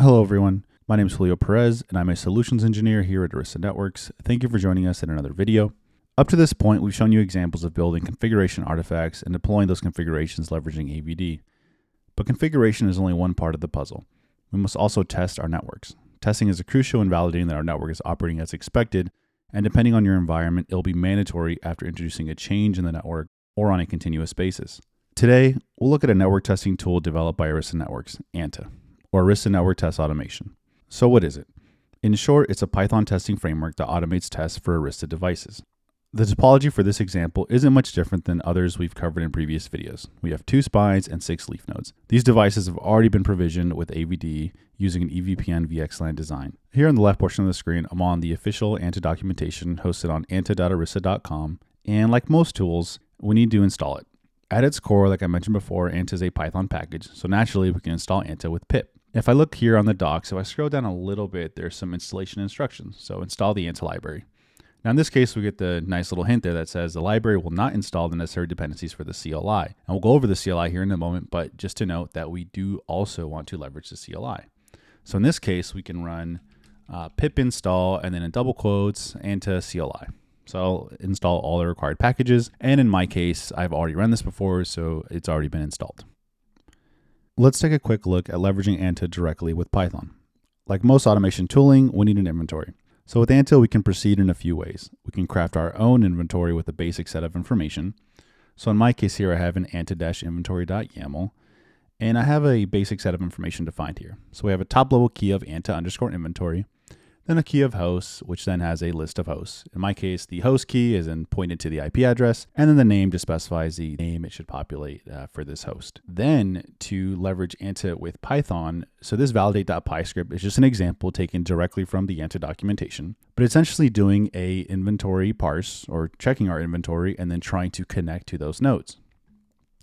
Hello everyone, my name is Julio Perez and I'm a solutions engineer here at Arista Networks. Thank you for joining us in another video. Up to this point, we've shown you examples of building configuration artifacts and deploying those configurations leveraging AVD. But configuration is only one part of the puzzle. We must also test our networks. Testing is crucial in validating that our network is operating as expected, and depending on your environment, it'll be mandatory after introducing a change in the network or on a continuous basis. Today, we'll look at a network testing tool developed by Arista Networks, ANTA, or Arista Network Test Automation. So what is it? In short, it's a Python testing framework that automates tests for Arista devices. The topology for this example isn't much different than others we've covered in previous videos. We have 2 spines and 6 leaf nodes. These devices have already been provisioned with AVD using an EVPN VXLAN design. Here on the left portion of the screen, I'm on the official ANTA documentation hosted on anta.arista.com, and like most tools, we need to install it. At its core, like I mentioned before, ANTA is a Python package, so naturally we can install ANTA with pip. If I look here on the docs, if I scroll down a little bit, there's some installation instructions. So install the ANTA library. Now in this case, we get the nice little hint there that says the library will not install the necessary dependencies for the CLI. And we'll go over the CLI here in a moment, but just to note that we do also want to leverage the CLI. So in this case, we can run pip install and then in double quotes, ANTA CLI. So I'll install all the required packages. And in my case, I've already run this before, so it's already been installed. Let's take a quick look at leveraging ANTA directly with Python. Like most automation tooling, we need an inventory. So with ANTA, we can proceed in a few ways. We can craft our own inventory with a basic set of information. So in my case here, I have an anta-inventory.yaml, and I have a basic set of information defined here. So we have a top level key of anta_inventory, then a key of hosts, which then has a list of hosts. In my case, the host key is then pointed to the IP address, and then the name just specifies the name it should populate for this host. Then to leverage ANTA with Python, so this validate.py script is just an example taken directly from the ANTA documentation, but essentially doing a inventory parse or checking our inventory and then trying to connect to those nodes.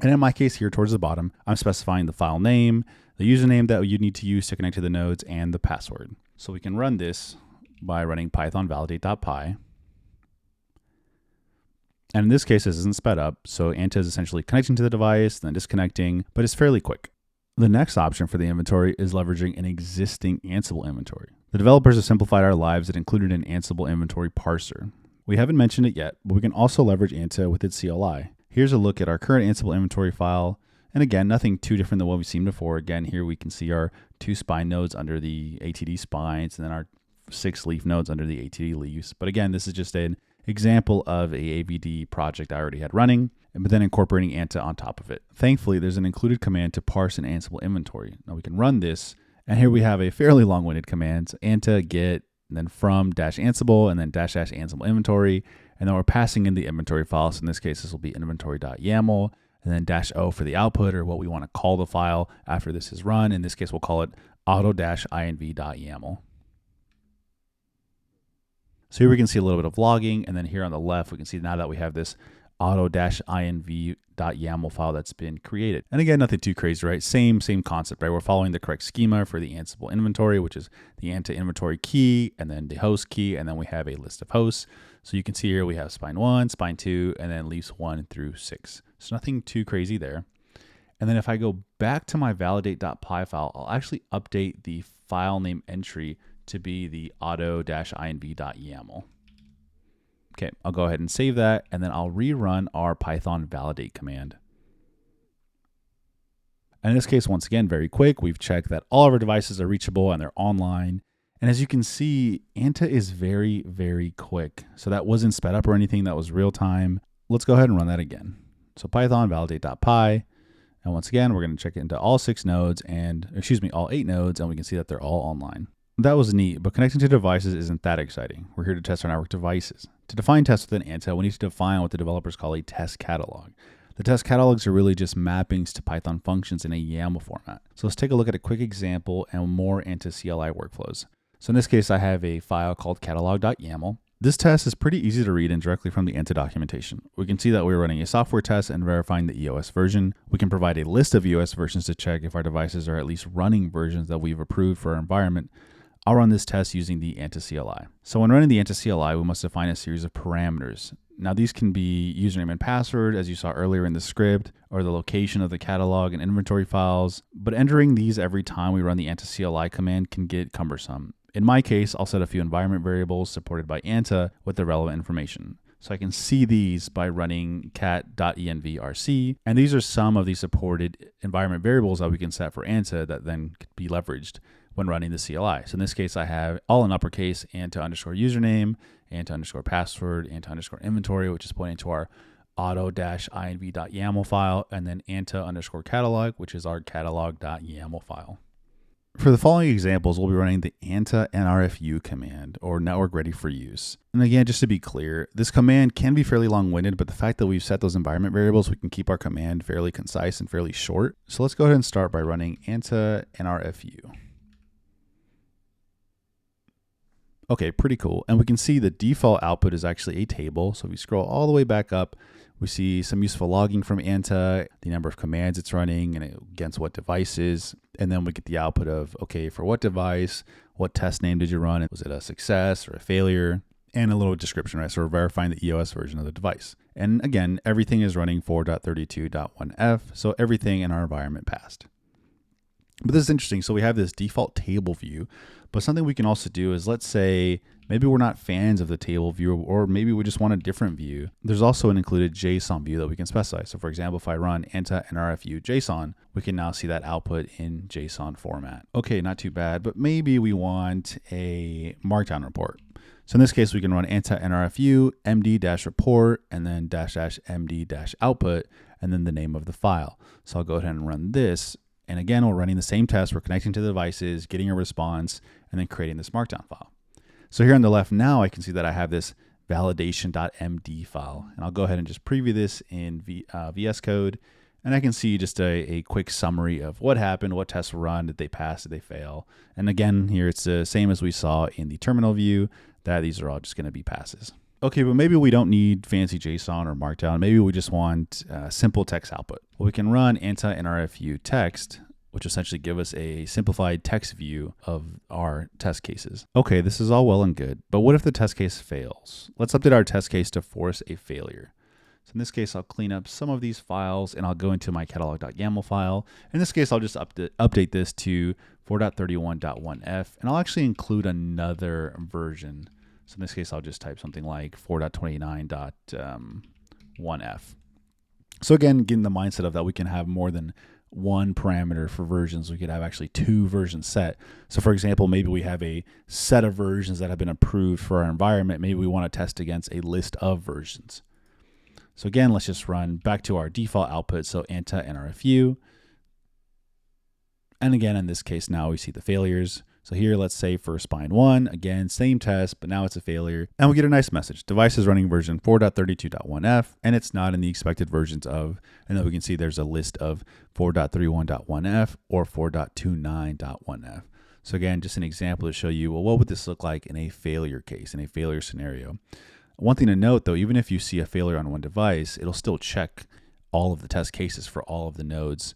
And in my case here towards the bottom, I'm specifying the file name, the username that you need to use to connect to the nodes, and the password. So we can run this by running python validate.py. And in this case, this isn't sped up. So ANTA is essentially connecting to the device, then disconnecting, but it's fairly quick. The next option for the inventory is leveraging an existing Ansible inventory. The developers have simplified our lives and included an Ansible inventory parser. We haven't mentioned it yet, but we can also leverage ANTA with its CLI. Here's a look at our current Ansible inventory file. And again, nothing too different than what we've seen before. Again, here we can see our 2 spine nodes under the ATD spines and then our 6 leaf nodes under the ATD leaves. But again, this is just an example of a AVD project I already had running, but then incorporating ANTA on top of it. Thankfully, there's an included command to parse an Ansible inventory. Now we can run this, and here we have a fairly long-winded command, ANTA get, and then from -Ansible, and then --Ansible inventory, and then we're passing in the inventory file. So in this case, this will be inventory.yaml, and then -o for the output, or what we want to call the file after this is run. In this case, we'll call it auto-inv.yaml. So here we can see a little bit of logging, and then here on the left, we can see now that we have this auto-inv.yaml file that's been created. And again, nothing too crazy, right? Same concept, right? We're following the correct schema for the Ansible inventory, which is the ANTA inventory key, and then the host key, and then we have a list of hosts. So you can see here we have spine 1, spine 2, and then leaves 1 through 6. So nothing too crazy there. And then if I go back to my validate.py file, I'll actually update the file name entry to be the auto-inv.yaml. Okay, I'll go ahead and save that, and then I'll rerun our Python validate command. And in this case, once again, very quick. We've checked that all of our devices are reachable and they're online. And as you can see, ANTA is very, very quick. So that wasn't sped up or anything. That was real time. Let's go ahead and run that again. So Python validate.py. And once again, we're going to check into all 6 nodes all 8 nodes, and we can see that they're all online. That was neat, but connecting to devices isn't that exciting. We're here to test our network devices. To define tests within ANTA, we need to define what the developers call a test catalog. The test catalogs are really just mappings to Python functions in a YAML format. So let's take a look at a quick example and more ANTA CLI workflows. So in this case, I have a file called catalog.yaml. This test is pretty easy to read and directly from the ANTA documentation. We can see that we're running a software test and verifying the EOS version. We can provide a list of EOS versions to check if our devices are at least running versions that we've approved for our environment. I'll run this test using the ANTA CLI. So when running the ANTA CLI, we must define a series of parameters. Now these can be username and password, as you saw earlier in the script, or the location of the catalog and inventory files, but entering these every time we run the ANTA CLI command can get cumbersome. In my case, I'll set a few environment variables supported by ANTA with the relevant information. So I can see these by running cat.envrc, and these are some of the supported environment variables that we can set for ANTA that then could be leveraged when running the CLI. So in this case, I have all in uppercase ANTA underscore username, ANTA underscore password, ANTA underscore inventory, which is pointing to our auto-inv.yaml file, and then ANTA underscore catalog, which is our catalog.yaml file. For the following examples, we'll be running the ANTA NRFU command, or network ready for use. And again, just to be clear, this command can be fairly long-winded, but the fact that we've set those environment variables, we can keep our command fairly concise and fairly short. So let's go ahead and start by running ANTA NRFU. Okay, pretty cool. And we can see the default output is actually a table. So if we scroll all the way back up, we see some useful logging from ANTA, the number of commands it's running, and against what devices. And then we get the output of, okay, for what device, what test name did you run? Was it a success or a failure? And a little description, right? So we're verifying the EOS version of the device. And again, everything is running 4.32.1f. So everything in our environment passed. But this is interesting. So we have this default table view, but something we can also do is, let's say, maybe we're not fans of the table view, or maybe we just want a different view. There's also an included JSON view that we can specify. So for example, if I run ANTA NRFU JSON, we can now see that output in JSON format. Okay, not too bad, but maybe we want a markdown report. So in this case, we can run ANTA NRFU md-report and then --md-output and then the name of the file. So I'll go ahead and run this. And again, we're running the same test. We're connecting to the devices, getting a response, and then creating this markdown file. So here on the left now, I can see that I have this validation.md file. And I'll go ahead and just preview this in VS Code. And I can see just a quick summary of what happened, what tests were run, did they pass, did they fail. And again, here it's the same as we saw in the terminal view, that these are all just going to be passes. Okay, but maybe we don't need fancy JSON or Markdown. Maybe we just want simple text output. Well, we can run ANTA NRFU text, which essentially give us a simplified text view of our test cases. Okay, this is all well and good, but what if the test case fails? Let's update our test case to force a failure. So in this case, I'll clean up some of these files and I'll go into my catalog.yaml file. In this case, I'll just update this to 4.31.1f, and I'll actually include another version. So in this case, I'll just type something like 4.29.1f. So again, getting the mindset of that we can have more than one parameter for versions. We could have actually two versions set. So for example, maybe we have a set of versions that have been approved for our environment. Maybe we want to test against a list of versions. So again, let's just run back to our default output. So ANTA NRFU. And again, in this case, now we see the failures. So here, let's say for spine 1, again, same test, but now it's a failure. And we get a nice message. Device is running version 4.32.1f, and it's not in the expected versions of, and then we can see there's a list of 4.31.1f or 4.29.1f. So again, just an example to show you, well, what would this look like in a failure case, in a failure scenario? One thing to note though, even if you see a failure on one device, it'll still check all of the test cases for all of the nodes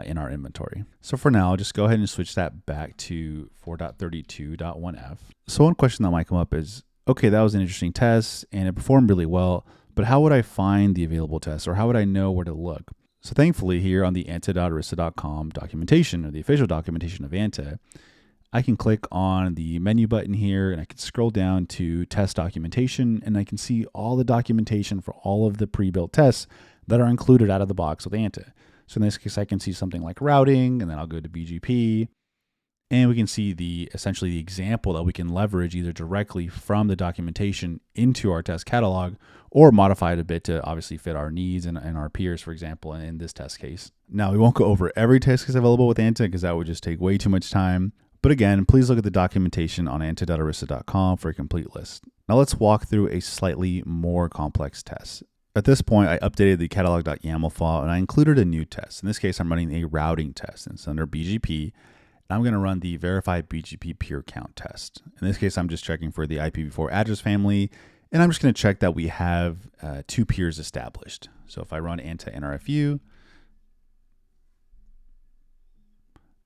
in our inventory. So for now, just go ahead and switch that back to 4.32.1f. So one question that might come up is, okay, that was an interesting test and it performed really well, but how would I find the available tests, or how would I know where to look? So thankfully here on the anta.arista.com documentation, or the official documentation of ANTA, I can click on the menu button here and I can scroll down to test documentation, and I can see all the documentation for all of the pre-built tests that are included out of the box with ANTA. So in this case, I can see something like routing, and then I'll go to BGP, and we can see essentially the example that we can leverage either directly from the documentation into our test catalog, or modify it a bit to obviously fit our needs and our peers, for example, in this test case. Now, we won't go over every test case available with ANTA because that would just take way too much time. But again, please look at the documentation on anta.arista.com for a complete list. Now let's walk through a slightly more complex test. At this point, I updated the catalog.yaml file and I included a new test. In this case, I'm running a routing test, and it's under BGP. And I'm going to run the verify BGP peer count test. In this case, I'm just checking for the IPv4 address family, and I'm just going to check that we have 2 peers established. So if I run ANTA NRFU,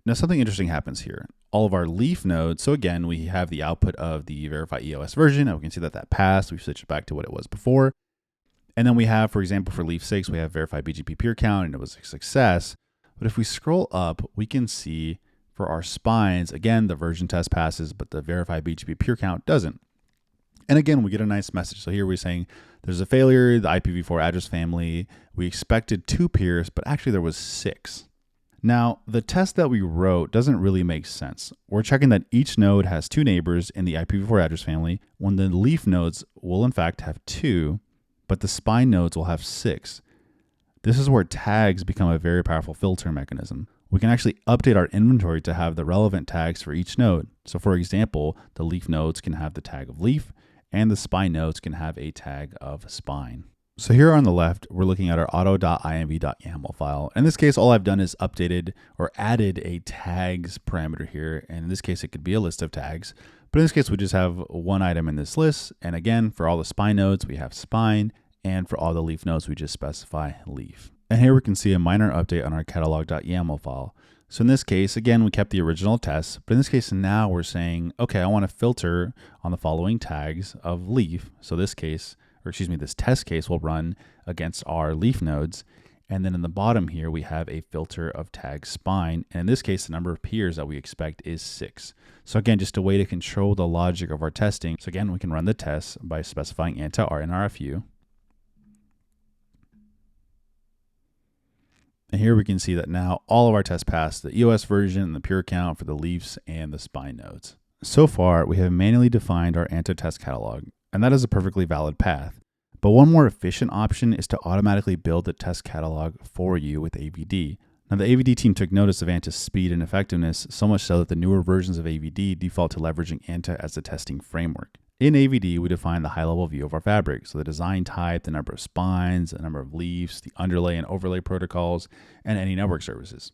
now something interesting happens here. All of our leaf nodes, so again, we have the output of the verify EOS version, and we can see that passed. We've switched it back to what it was before. And then we have, for example, for leaf 6, we have verified BGP peer count, and it was a success. But if we scroll up, we can see for our spines, again, the version test passes, but the verified BGP peer count doesn't. And again, we get a nice message. So here we're saying there's a failure, the IPv4 address family. We expected 2 peers, but actually there was 6. Now, the test that we wrote doesn't really make sense. We're checking that each node has 2 neighbors in the IPv4 address family, when the leaf nodes will in fact have 2, but the spine nodes will have 6. This is where tags become a very powerful filter mechanism. We can actually update our inventory to have the relevant tags for each node. So for example, the leaf nodes can have the tag of leaf, and the spine nodes can have a tag of spine. So here on the left, we're looking at our auto.inv.yaml file. In this case, all I've done is updated or added a tags parameter here. And in this case, it could be a list of tags. But in this case, we just have one item in this list. And again, for all the spine nodes, we have spine. And for all the leaf nodes, we just specify leaf. And here we can see a minor update on our catalog.yaml file. So in this case, again, we kept the original test, but in this case, now we're saying, okay, I want to filter on the following tags of leaf. So this case, or excuse me, this test case will run against our leaf nodes. And then in the bottom here, we have a filter of tag spine. And in this case, the number of peers that we expect is 6. So again, just a way to control the logic of our testing. So again, we can run the test by specifying ANTA or NRFU. And here we can see that now all of our tests pass the EOS version and the peer count for the leafs and the spine nodes. So far, we have manually defined our ANTA test catalog, and that is a perfectly valid path. But one more efficient option is to automatically build the test catalog for you with AVD. Now, the AVD team took notice of ANTA's speed and effectiveness, so much so that the newer versions of AVD default to leveraging ANTA as the testing framework. In AVD, we define the high-level view of our fabric, so the design type, the number of spines, the number of leaves, the underlay and overlay protocols, and any network services.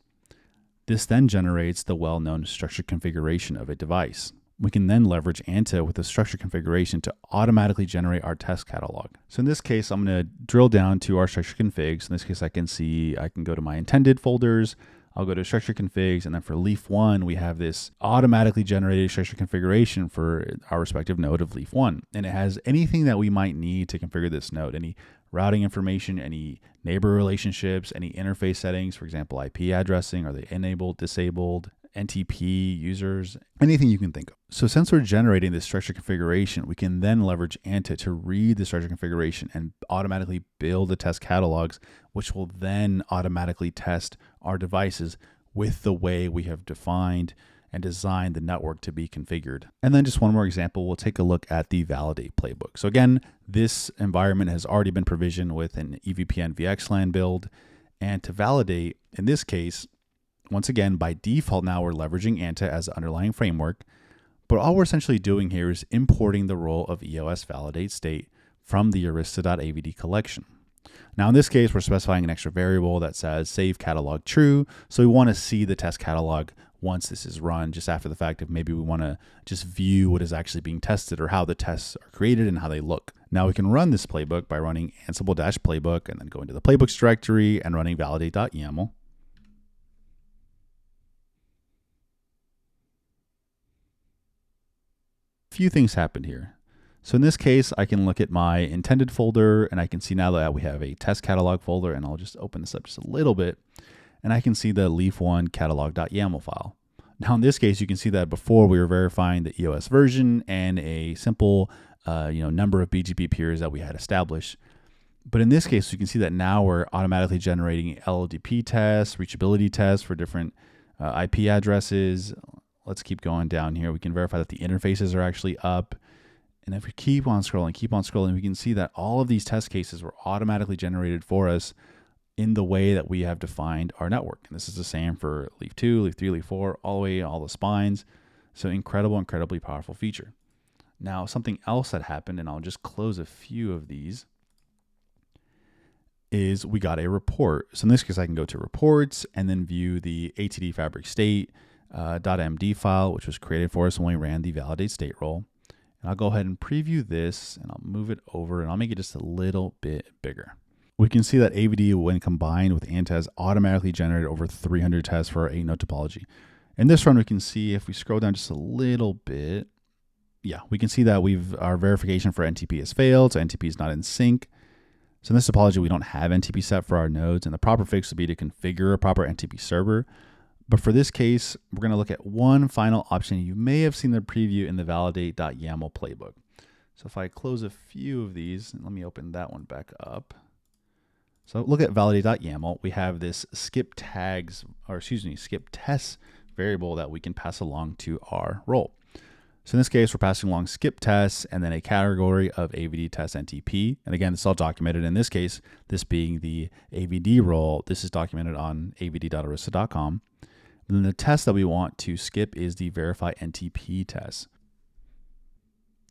This then generates the well-known structure configuration of a device. We can then leverage ANTA with the structure configuration to automatically generate our test catalog. So in this case, I'm going to drill down to our structure configs. In this case, I can go to my intended folders. I'll go to structure configs, and then for leaf 1, we have this automatically generated structure configuration for our respective node of leaf 1. And it has anything that we might need to configure this node, any routing information, any neighbor relationships, any interface settings, for example, IP addressing, are they enabled, disabled, NTP users, anything you can think of. So since we're generating this structure configuration, we can then leverage ANTA to read the structure configuration and automatically build the test catalogs, which will then automatically test our devices with the way we have defined and designed the network to be configured. And then just one more example, we'll take a look at the validate playbook. So again, this environment has already been provisioned with an EVPN VXLAN build. And to validate, in this case, once again, by default now we're leveraging ANTA as the underlying framework, but all we're essentially doing here is importing the role of EOS validate state from the arista.avd collection. Now in this case, we're specifying an extra variable that says save catalog true. So we want to see the test catalog once this is run, just after the fact, if maybe we want to just view what is actually being tested or how the tests are created and how they look. Now we can run this playbook by running ansible-playbook and then go into the playbooks directory and running validate.yaml. Few things happened here. So in this case, I can look at my intended folder and I can see now that we have a test catalog folder, and I'll just open this up just a little bit and I can see the leaf1 catalog.yaml file. Now in this case, you can see that before we were verifying the EOS version and a simple number of BGP peers that we had established. But in this case, you can see that now we're automatically generating LLDP tests, reachability tests for different IP addresses. Let's keep going down here. We can verify that the interfaces are actually up. And if we keep on scrolling, we can see that all of these test cases were automatically generated for us in the way that we have defined our network. And this is the same for leaf 2, leaf 3, leaf 4, all the way, all the spines. So incredibly powerful feature. Now, something else that happened, and I'll just close a few of these, is we got a report. So in this case, I can go to reports and then view the ATD fabric state .md file, which was created for us when we ran the validate state role. And I'll go ahead and preview this and I'll move it over and I'll make it just a little bit bigger. We can see that AVD, when combined with ANTA, has automatically generated over 300 tests for our 8-node topology. In this run, we can see if we scroll down just a little bit, we can see that our verification for NTP has failed, so NTP is not in sync. So in this topology, we don't have NTP set for our nodes, and the proper fix would be to configure a proper NTP server. But for this case, we're going to look at one final option. You may have seen the preview in the validate.yaml playbook. So if I close a few of these, let me open that one back up. So look at validate.yaml. We have this skip tests variable that we can pass along to our role. So in this case, we're passing along skip tests and then a category of AVD test NTP. And again, it's all documented. In this case, this being the AVD role, this is documented on avd.arista.com. And then the test that we want to skip is the verify NTP test.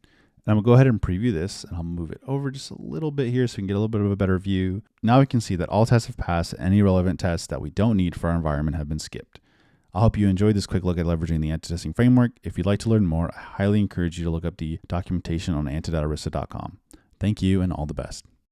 And I'm gonna go ahead and preview this, and I'll move it over just a little bit here so we can get a little bit of a better view. Now we can see that all tests have passed. Any relevant tests that we don't need for our environment have been skipped. I hope you enjoyed this quick look at leveraging the ANTA testing framework. If you'd like to learn more, I highly encourage you to look up the documentation on anta.arista.com. Thank you and all the best.